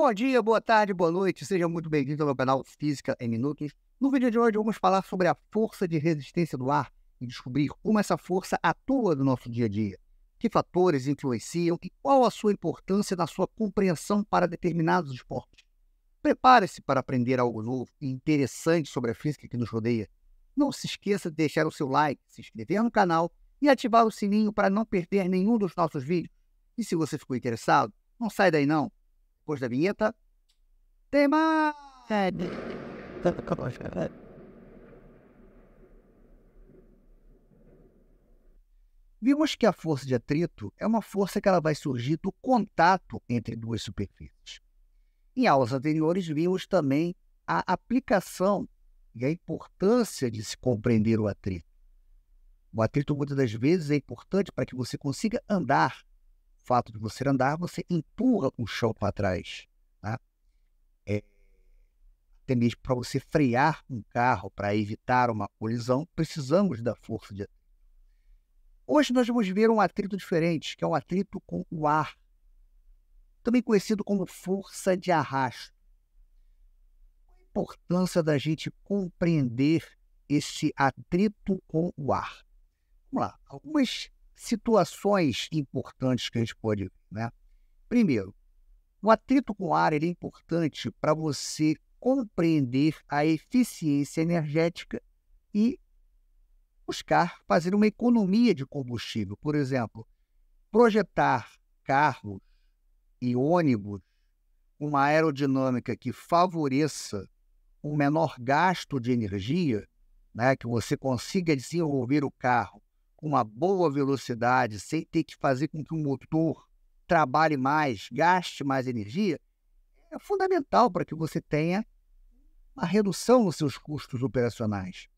Bom dia, boa tarde, boa noite, seja muito bem-vindo ao meu canal Física em Minutos. No vídeo de hoje vamos falar sobre a força de resistência do ar e descobrir como essa força atua no nosso dia a dia, que fatores influenciam e qual a sua importância na sua compreensão para determinados esportes. Prepare-se para aprender algo novo e interessante sobre a física que nos rodeia. Não se esqueça de deixar o seu like, se inscrever no canal e ativar o sininho para não perder nenhum dos nossos vídeos. E se você ficou interessado, não sai daí não. Depois da vinheta, tem mais! Vimos que a força de atrito é uma força que ela vai surgir do contato entre duas superfícies. Em aulas anteriores, vimos também a aplicação e a importância de se compreender o atrito. O atrito, muitas das vezes, é importante para que você consiga andar. O fato de você andar, você empurra o chão para trás. Tá? Até mesmo para você frear um carro, para evitar uma colisão, precisamos da força de atrito. Hoje nós vamos ver um atrito diferente, que é o atrito com o ar, também conhecido como força de arrasto. A importância da gente compreender esse atrito com o ar. Vamos lá, algumas situações importantes que a gente pode ver, né? Primeiro, o atrito com o ar ele é importante para você compreender a eficiência energética e buscar fazer uma economia de combustível. Por exemplo, projetar carros e ônibus com uma aerodinâmica que favoreça um menor gasto de energia, né, que você consiga desenvolver o carro com uma boa velocidade, sem ter que fazer com que o motor trabalhe mais, gaste mais energia, é fundamental para que você tenha uma redução nos seus custos operacionais.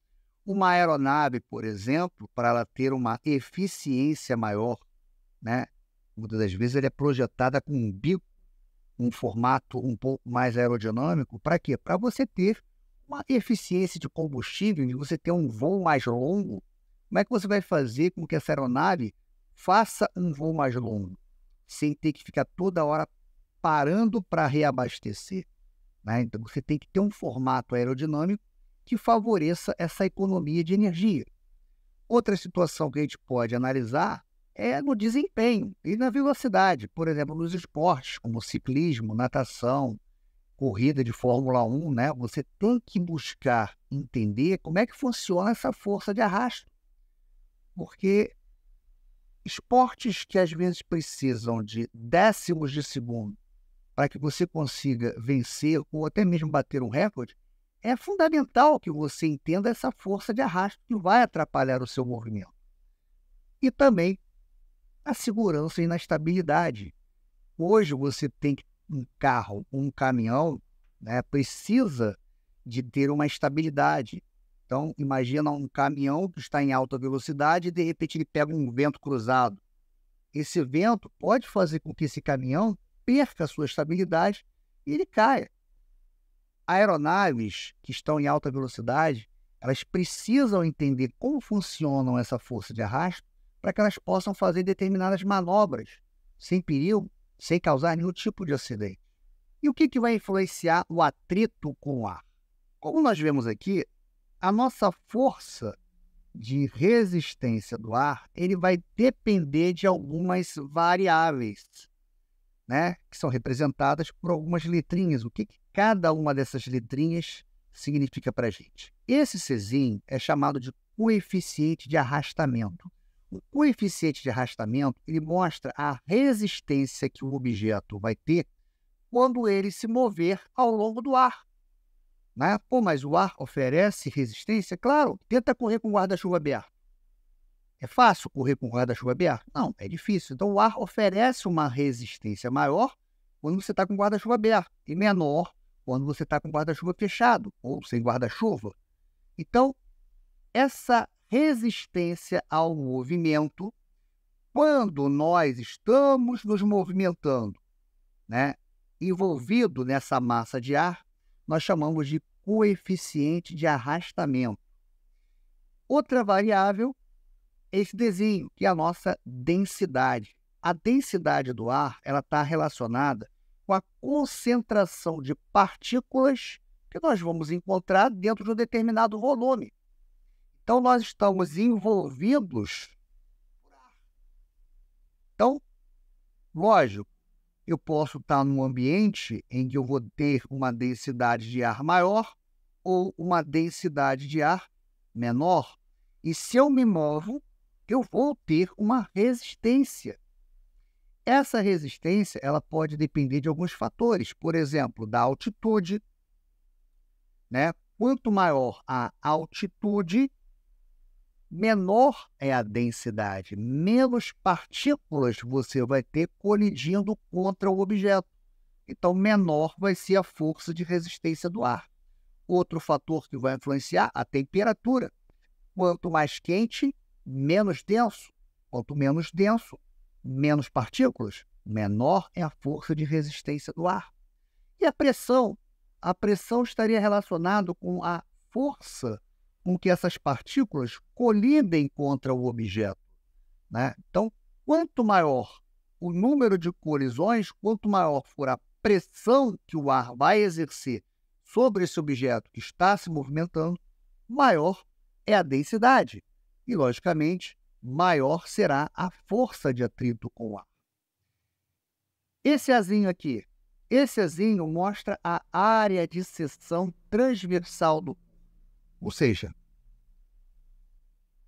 Uma aeronave, por exemplo, para ela ter uma eficiência maior, né? Muitas das vezes ela é projetada com um bico, um formato um pouco mais aerodinâmico. Para quê? Para você ter uma eficiência de combustível e você ter um voo mais longo. Como é que você vai fazer com que essa aeronave faça um voo mais longo, sem ter que ficar toda hora parando para reabastecer? Né? Então, você tem que ter um formato aerodinâmico que favoreça essa economia de energia. Outra situação que a gente pode analisar é no desempenho e na velocidade. Por exemplo, nos esportes como ciclismo, natação, corrida de Fórmula 1, né? Você tem que buscar entender como é que funciona essa força de arrasto. Porque esportes que às vezes precisam de décimos de segundo para que você consiga vencer ou até mesmo bater um recorde, é fundamental que você entenda essa força de arrasto que vai atrapalhar o seu movimento. E também a segurança e na estabilidade. Hoje você tem um carro, um caminhão, né, precisa de ter uma estabilidade. Então, imagina um caminhão que está em alta velocidade e de repente ele pega um vento cruzado. Esse vento pode fazer com que esse caminhão perca a sua estabilidade e ele caia. Aeronaves que estão em alta velocidade, elas precisam entender como funcionam essa força de arrasto para que elas possam fazer determinadas manobras sem perigo, sem causar nenhum tipo de acidente. E o que vai influenciar o atrito com o ar? Como nós vemos aqui, a nossa força de resistência do ar, ele vai depender de algumas variáveis, né, que são representadas por algumas letrinhas. O que cada uma dessas letrinhas significa para a gente? Esse Czinho é chamado de coeficiente de arrastamento. O coeficiente de arrastamento ele mostra a resistência que o objeto vai ter quando ele se mover ao longo do ar. Né? Pô, mas o ar oferece resistência? Claro, tenta correr com o guarda-chuva aberto. É fácil correr com o guarda-chuva aberto? Não, é difícil. Então, o ar oferece uma resistência maior quando você está com o guarda-chuva aberto e menor quando você está com o guarda-chuva fechado ou sem guarda-chuva. Então, essa resistência ao movimento, quando nós estamos nos movimentando, né, envolvido nessa massa de ar, nós chamamos de coeficiente de arrastamento. Outra variável esse desenho, que é a nossa densidade. A densidade do ar ela está relacionada com a concentração de partículas que nós vamos encontrar dentro de um determinado volume. Então, nós estamos envolvidos. Então, lógico, eu posso estar num ambiente em que eu vou ter uma densidade de ar maior ou uma densidade de ar menor. E se eu me movo, eu vou ter uma resistência. Essa resistência ela pode depender de alguns fatores, por exemplo, da altitude, né? Quanto maior a altitude, menor é a densidade, menos partículas você vai ter colidindo contra o objeto. Então, menor vai ser a força de resistência do ar. Outro fator que vai influenciar a temperatura. Quanto mais quente, menos denso. Quanto menos denso, menos partículas, menor é a força de resistência do ar. E a pressão? A pressão estaria relacionada com a força com que essas partículas colidem contra o objeto, né? Então, quanto maior o número de colisões, quanto maior for a pressão que o ar vai exercer sobre esse objeto que está se movimentando, maior é a densidade. E, logicamente, maior será a força de atrito com o ar. Esse azinho aqui, esse azinho mostra a área de seção transversal do... Ou seja,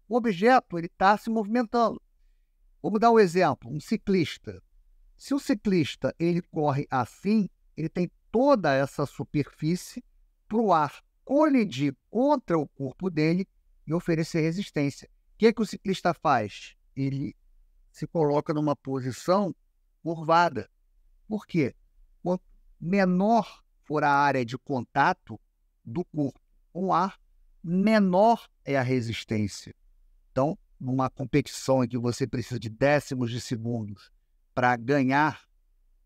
o objeto está se movimentando. Vamos dar um exemplo, um ciclista. Se o ciclista ele corre assim, ele tem toda essa superfície para o ar colidir contra o corpo dele e oferecer resistência. O que o ciclista faz? Ele se coloca numa posição curvada. Por quê? Quanto menor for a área de contato do corpo com o ar, menor é a resistência. Então, numa competição em que você precisa de décimos de segundos para ganhar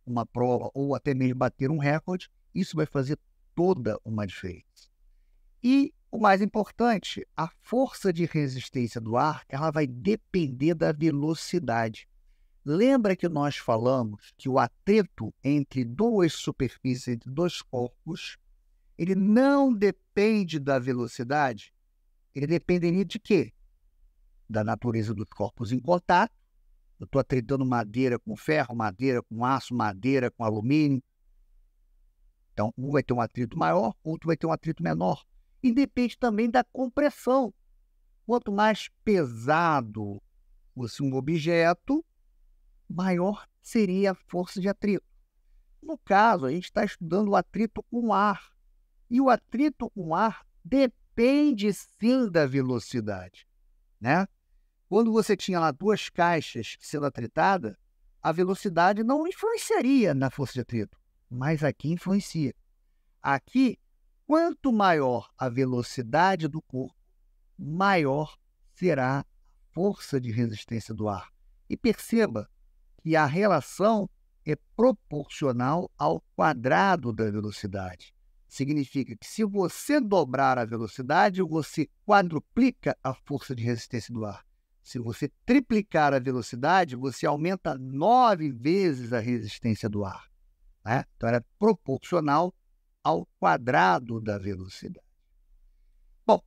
uma prova ou até mesmo bater um recorde, isso vai fazer toda uma diferença. E o mais importante, a força de resistência do ar, ela vai depender da velocidade. Lembra que nós falamos que o atrito entre duas superfícies, entre dois corpos, ele não depende da velocidade? Ele dependeria de quê? Da natureza dos corpos em contato. Eu estou atritando madeira com ferro, madeira com aço, madeira com alumínio. Então, um vai ter um atrito maior, outro vai ter um atrito menor. E depende também da compressão. Quanto mais pesado fosse um objeto, maior seria a força de atrito. No caso, a gente está estudando o atrito com ar. E o atrito com ar depende sim da velocidade, né? Quando você tinha lá duas caixas sendo atritadas, a velocidade não influenciaria na força de atrito, mas aqui influencia. Aqui, quanto maior a velocidade do corpo, maior será a força de resistência do ar. E perceba que a relação é proporcional ao quadrado da velocidade. Significa que se você dobrar a velocidade, você quadruplica a força de resistência do ar. Se você triplicar a velocidade, você aumenta 9 vezes a resistência do ar, né? Então, era proporcional ao quadrado da velocidade. Bom,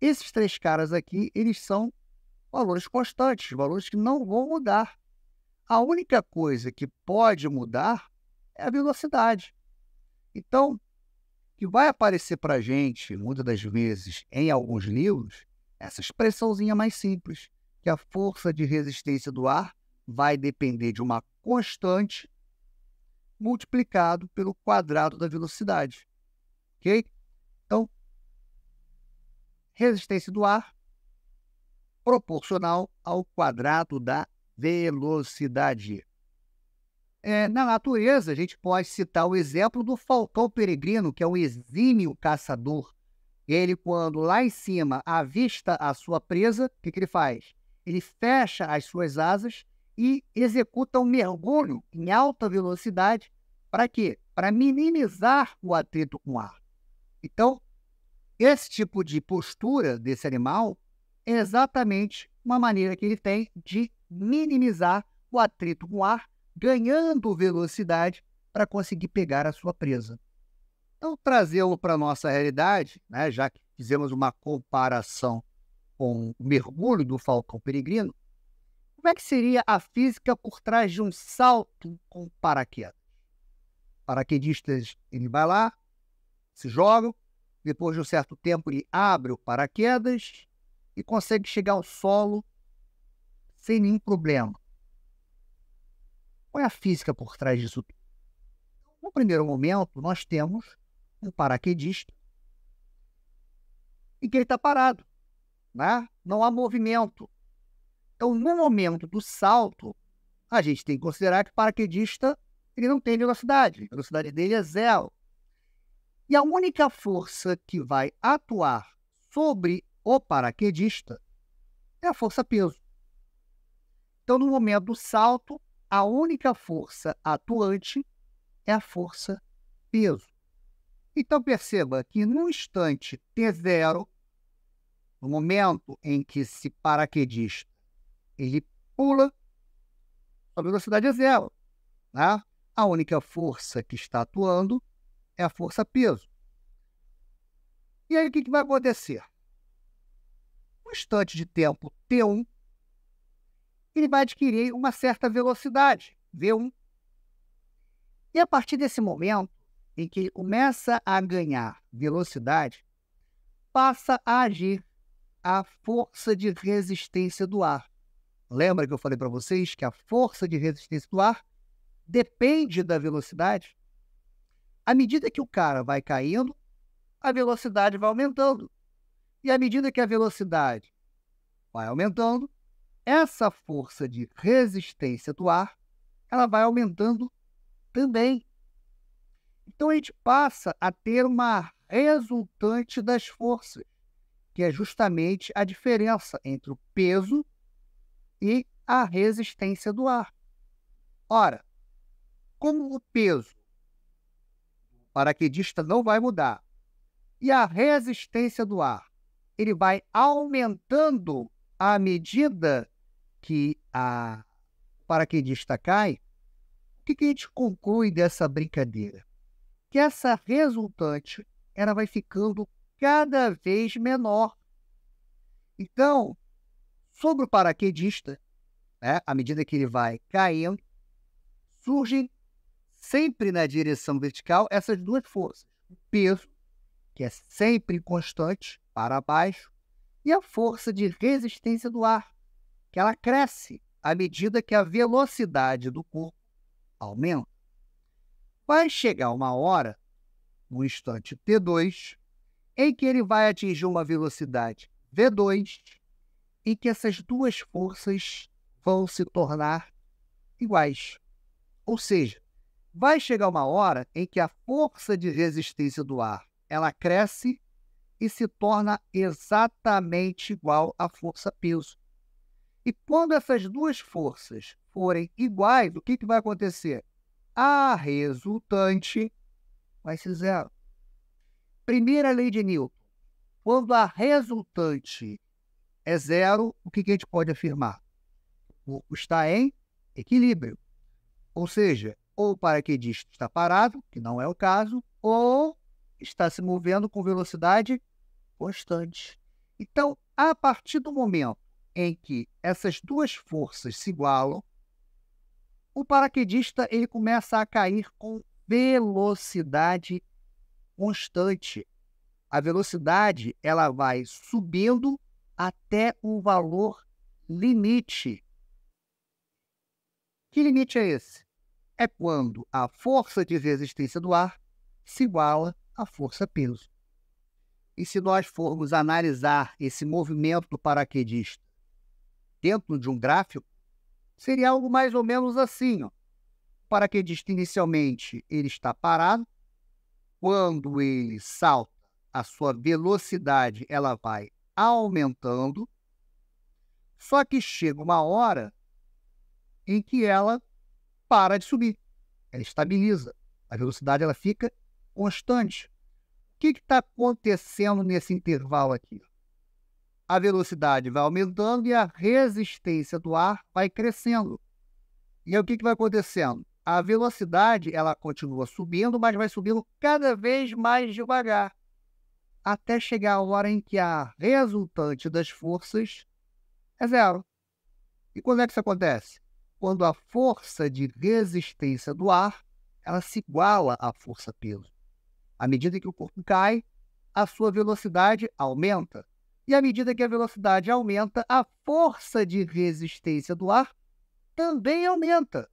esses três caras aqui, eles são valores constantes, valores que não vão mudar. A única coisa que pode mudar é a velocidade. Então, o que vai aparecer para a gente, muitas das vezes, em alguns livros, essa expressãozinha mais simples, que a força de resistência do ar vai depender de uma constante multiplicado pelo quadrado da velocidade. Ok? Então, resistência do ar proporcional ao quadrado da velocidade. Na natureza, a gente pode citar o exemplo do falcão peregrino, que é um exímio caçador. Ele, quando lá em cima avista a sua presa, o que ele faz? Ele fecha as suas asas e executa um mergulho em alta velocidade. Para quê? Para minimizar o atrito com o ar. Então, esse tipo de postura desse animal é exatamente uma maneira que ele tem de minimizar o atrito com o ar, ganhando velocidade para conseguir pegar a sua presa. Então, trazê-lo para a nossa realidade, né, já que fizemos uma comparação com o mergulho do falcão peregrino, como é que seria a física por trás de um salto com paraquedas? O paraquedista, ele vai lá, se joga, depois de um certo tempo ele abre o paraquedas e consegue chegar ao solo sem nenhum problema. Qual é a física por trás disso tudo? No primeiro momento, nós temos um paraquedista e que ele está parado, né? Não há movimento. Então, no momento do salto, a gente tem que considerar que o paraquedista ele não tem velocidade. A velocidade dele é zero. E a única força que vai atuar sobre o paraquedista é a força-peso. Então, no momento do salto, a única força atuante é a força-peso. Então, perceba que no instante T0, no momento em que esse paraquedista ele pula, a velocidade é zero, né? A única força que está atuando é a força-peso. E aí, o que vai acontecer? No instante de tempo T1, ele vai adquirir uma certa velocidade, V1. E a partir desse momento em que ele começa a ganhar velocidade, passa a agir a força de resistência do ar. Lembra que eu falei para vocês que a força de resistência do ar depende da velocidade? À medida que o cara vai caindo, a velocidade vai aumentando. E à medida que a velocidade vai aumentando, essa força de resistência do ar, ela vai aumentando também. Então a gente passa a ter uma resultante das forças, que é justamente a diferença entre o peso e a resistência do ar. Ora, como o peso do paraquedista não vai mudar e a resistência do ar ele vai aumentando à medida que o paraquedista cai, o que a gente conclui dessa brincadeira? Que essa resultante ela vai ficando cada vez menor. Então, sobre o paraquedista, né, à medida que ele vai caindo, surgem sempre na direção vertical essas duas forças. O peso, que é sempre constante, para baixo, e a força de resistência do ar, que ela cresce à medida que a velocidade do corpo aumenta. Vai chegar uma hora, no instante T2, em que ele vai atingir uma velocidade V2, em que essas duas forças vão se tornar iguais. Ou seja, vai chegar uma hora em que a força de resistência do ar ela cresce e se torna exatamente igual à força-peso. E quando essas duas forças forem iguais, o que vai acontecer? A resultante vai ser zero. Primeira lei de Newton. Quando a resultante é zero, o que a gente pode afirmar? O corpo está em equilíbrio. Ou seja, ou o paraquedista está parado, que não é o caso, ou está se movendo com velocidade constante. Então, a partir do momento em que essas duas forças se igualam, o paraquedista ele começa a cair com velocidade constante. A velocidade ela vai subindo até um valor limite. Que limite é esse? É quando a força de resistência do ar se iguala à força-peso. E se nós formos analisar esse movimento do paraquedista dentro de um gráfico, seria algo mais ou menos assim. O paraquedista inicialmente ele está parado. Quando ele salta, a sua velocidade ela vai aumentando. Só que chega uma hora em que ela para de subir. Ela estabiliza. A velocidade ela fica constante. O que está acontecendo nesse intervalo aqui? A velocidade vai aumentando e a resistência do ar vai crescendo. E aí o que vai acontecendo? a velocidade ela continua subindo, mas vai subindo cada vez mais devagar, até chegar a hora em que a resultante das forças é zero. E quando é que isso acontece? Quando a força de resistência do ar ela se iguala à força-peso. À medida que o corpo cai, a sua velocidade aumenta. E à medida que a velocidade aumenta, a força de resistência do ar também aumenta.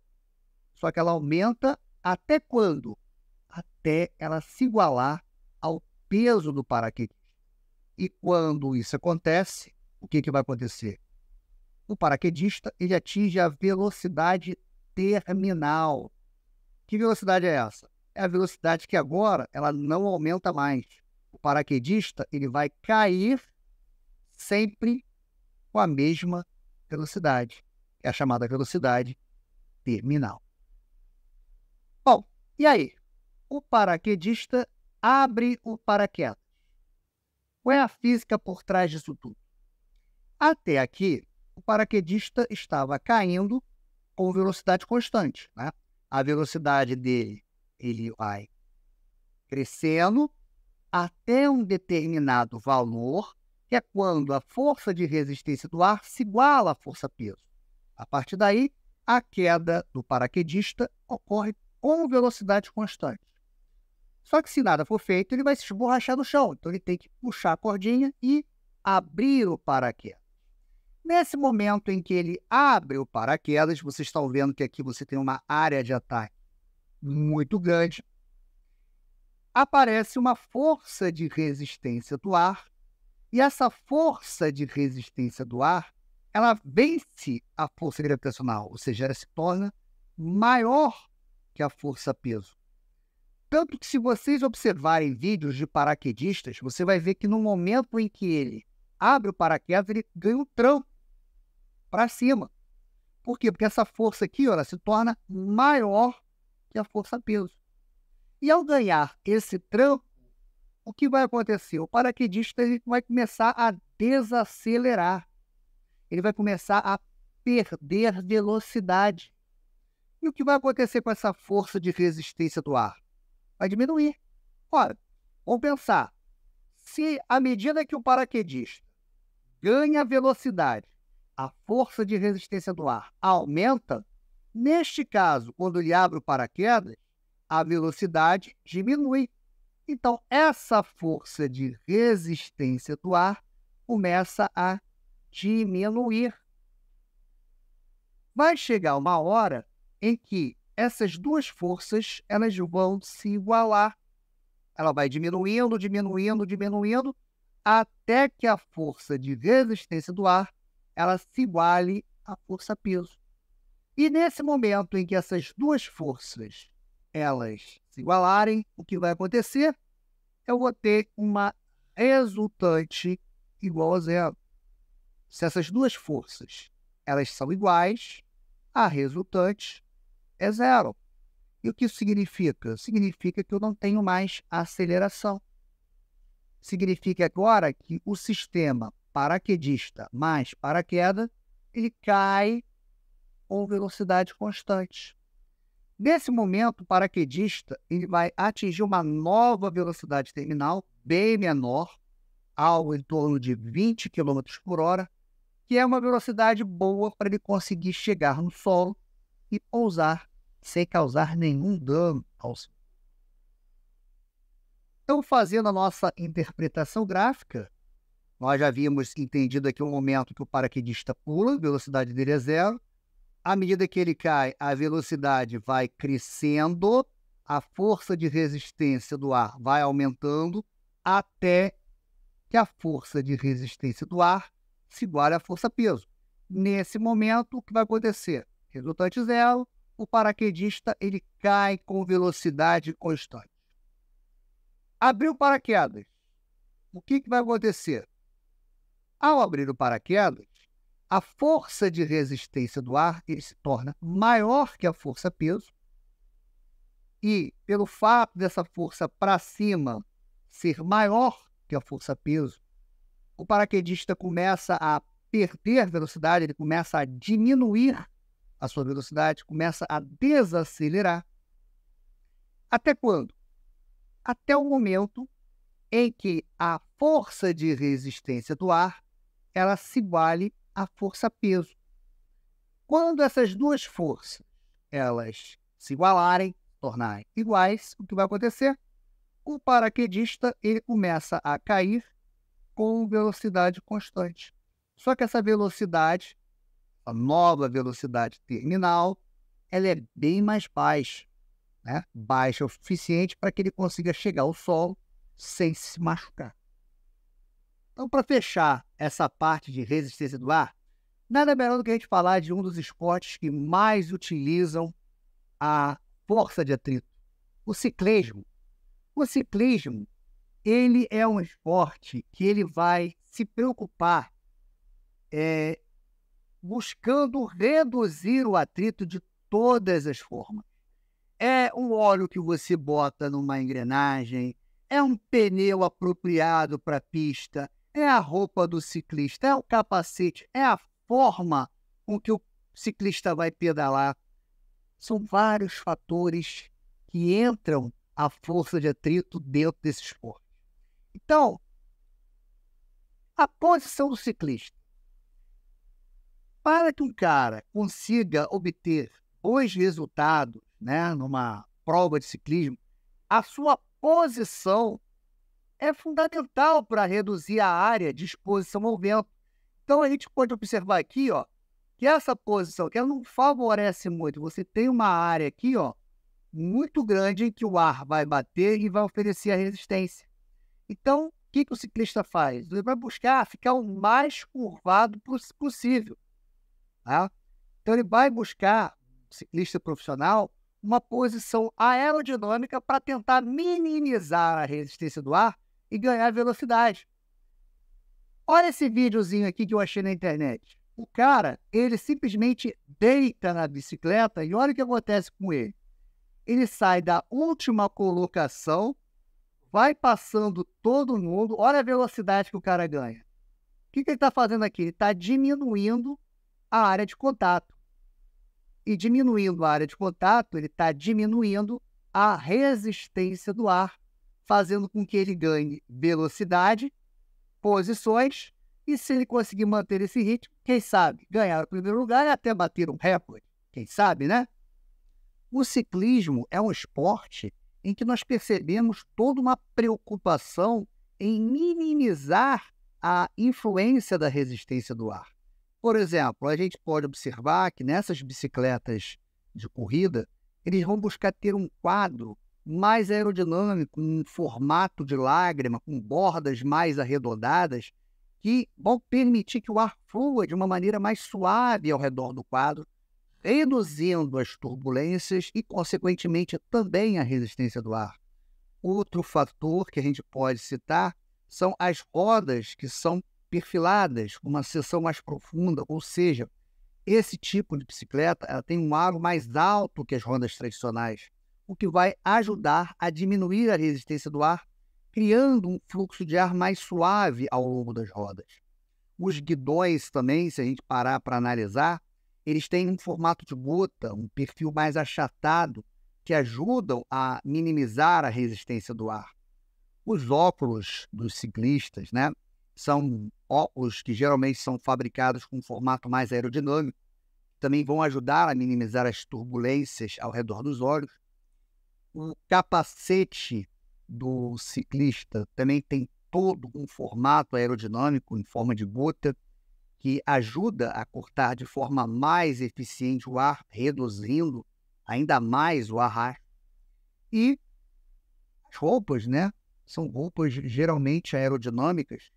Só que ela aumenta até quando? Até ela se igualar ao peso do paraquedista. E quando isso acontece, o que vai acontecer? O paraquedista ele atinge a velocidade terminal. Que velocidade é essa? É a velocidade que agora ela não aumenta mais. O paraquedista ele vai cair sempre com a mesma velocidade, que é a chamada velocidade terminal. Bom, e aí? O paraquedista abre o paraquedas. Qual é a física por trás disso tudo? Até aqui, o paraquedista estava caindo com velocidade constante, né? A velocidade dele ele vai crescendo até um determinado valor, que é quando a força de resistência do ar se iguala à força-peso. A partir daí, a queda do paraquedista ocorre com velocidade constante. Só que se nada for feito, ele vai se esborrachar no chão. Então ele tem que puxar a cordinha e abrir o paraquedas. Nesse momento em que ele abre o paraquedas, vocês estão vendo que aqui você tem uma área de ataque muito grande. Aparece uma força de resistência do ar, e essa força de resistência do ar, ela vence a força gravitacional, ou seja, ela se torna maior que a força-peso. Tanto que se vocês observarem vídeos de paraquedistas, você vai ver que no momento em que ele abre o paraquedas, ele ganha um tranco para cima. Por quê? Porque essa força aqui, ó, ela se torna maior que a força-peso. E ao ganhar esse tranco, o que vai acontecer? O paraquedista ele vai começar a desacelerar. Ele vai começar a perder velocidade. E o que vai acontecer com essa força de resistência do ar? Vai diminuir. Ora, vamos pensar. Se à medida que o paraquedista ganha velocidade, a força de resistência do ar aumenta, neste caso, quando ele abre o paraquedas, a velocidade diminui. Então, essa força de resistência do ar começa a diminuir. Vai chegar uma hora em que essas duas forças elas vão se igualar. Ela vai diminuindo, diminuindo, diminuindo, até que a força de resistência do ar ela se iguale à força-peso. E nesse momento em que essas duas forças elas se igualarem, o que vai acontecer? Eu vou ter uma resultante igual a zero. Se essas duas forças elas são iguais, a resultante é zero. E o que isso significa? Significa que eu não tenho mais aceleração. Significa agora que o sistema paraquedista mais paraquedas, ele cai com velocidade constante. Nesse momento, o paraquedista ele vai atingir uma nova velocidade terminal, bem menor, algo em torno de 20 km por hora, que é uma velocidade boa para ele conseguir chegar no solo e pousar sem causar nenhum dano ao solo. Então, fazendo a nossa interpretação gráfica, nós já havíamos entendido aqui o momento que o paraquedista pula, a velocidade dele é zero. À medida que ele cai, a velocidade vai crescendo, a força de resistência do ar vai aumentando, até que a força de resistência do ar se iguale à força-peso. Nesse momento, o que vai acontecer? Resultante zero, o paraquedista ele cai com velocidade constante. Abriu o paraquedas. O que vai acontecer? Ao abrir o paraquedas, a força de resistência do ar ele se torna maior que a força-peso, e pelo fato dessa força para cima ser maior que a força-peso, o paraquedista começa a perder velocidade, ele começa a diminuir a sua velocidade, começa a desacelerar. Até quando? Até o momento em que a força de resistência do ar ela se iguale à força-peso. Quando essas duas forças elas se igualarem, tornarem iguais, o que vai acontecer? O paraquedista ele começa a cair com velocidade constante. Só que essa velocidade, a nova velocidade terminal, ela é bem mais baixa, né? Baixa o suficiente para que ele consiga chegar ao solo sem se machucar. Então, para fechar essa parte de resistência do ar, nada melhor do que a gente falar de um dos esportes que mais utilizam a força de atrito, o ciclismo. O ciclismo, ele é um esporte que ele vai se preocupar buscando reduzir o atrito de todas as formas. É um óleo que você bota numa engrenagem, é um pneu apropriado para a pista, é a roupa do ciclista, é o capacete, é a forma com que o ciclista vai pedalar. São vários fatores que entram a força de atrito dentro desse esporte. Então, a posição do ciclista. Para que um cara consiga obter bons resultados, né, numa prova de ciclismo, a sua posição é fundamental para reduzir a área de exposição ao vento. Então, a gente pode observar aqui, ó, que essa posição que ela não favorece muito. Você tem uma área aqui, ó, muito grande em que o ar vai bater e vai oferecer a resistência. Então, o que o ciclista faz? Ele vai buscar ficar o mais curvado possível. Tá? Então, ele vai buscar, ciclista profissional, uma posição aerodinâmica para tentar minimizar a resistência do ar e ganhar velocidade. Olha esse videozinho aqui que eu achei na internet. O cara, ele simplesmente deita na bicicleta e olha o que acontece com ele. Ele sai da última colocação, vai passando todo mundo, olha a velocidade que o cara ganha. O que ele está fazendo aqui? Ele está diminuindo a área de contato. E diminuindo a área de contato, ele está diminuindo a resistência do ar, fazendo com que ele ganhe velocidade, posições, e se ele conseguir manter esse ritmo, quem sabe, ganhar o primeiro lugar e até bater um recorde. Quem sabe, né? O ciclismo é um esporte em que nós percebemos toda uma preocupação em minimizar a influência da resistência do ar. Por exemplo, a gente pode observar que nessas bicicletas de corrida, eles vão buscar ter um quadro mais aerodinâmico, um formato de lágrima, com bordas mais arredondadas, que vão permitir que o ar flua de uma maneira mais suave ao redor do quadro, reduzindo as turbulências e, consequentemente, também a resistência do ar. Outro fator que a gente pode citar são as rodas que são perfiladas, com uma seção mais profunda, ou seja, esse tipo de bicicleta ela tem um aro mais alto que as rodas tradicionais, o que vai ajudar a diminuir a resistência do ar, criando um fluxo de ar mais suave ao longo das rodas. Os guidões também, se a gente parar para analisar, eles têm um formato de gota, um perfil mais achatado, que ajudam a minimizar a resistência do ar. Os óculos dos ciclistas, né, são óculos que geralmente são fabricados com um formato mais aerodinâmico, também vão ajudar a minimizar as turbulências ao redor dos olhos. O capacete do ciclista também tem todo um formato aerodinâmico em forma de gota, que ajuda a cortar de forma mais eficiente o ar, reduzindo ainda mais o arrasto. E as roupas, né? São roupas geralmente aerodinâmicas.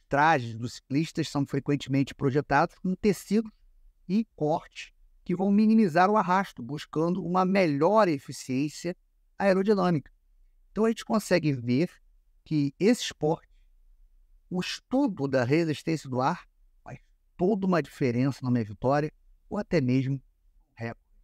Os trajes dos ciclistas são frequentemente projetados com tecidos e cortes que vão minimizar o arrasto, buscando uma melhor eficiência aerodinâmica. Então a gente consegue ver que esse esporte, o estudo da resistência do ar, faz toda uma diferença na minha vitória, ou até mesmo recorde.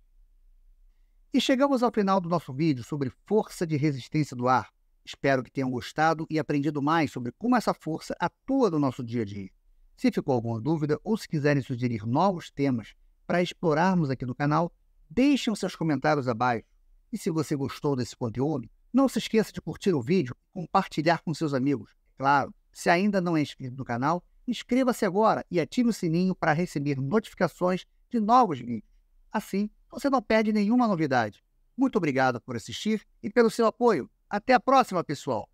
E chegamos ao final do nosso vídeo sobre força de resistência do ar. Espero que tenham gostado e aprendido mais sobre como essa força atua no nosso dia a dia. Se ficou alguma dúvida ou se quiserem sugerir novos temas para explorarmos aqui no canal, deixem os seus comentários abaixo. E se você gostou desse conteúdo, não se esqueça de curtir o vídeo e compartilhar com seus amigos. Claro, se ainda não é inscrito no canal, inscreva-se agora e ative o sininho para receber notificações de novos vídeos. Assim, você não perde nenhuma novidade. Muito obrigado por assistir e pelo seu apoio. Até a próxima, pessoal!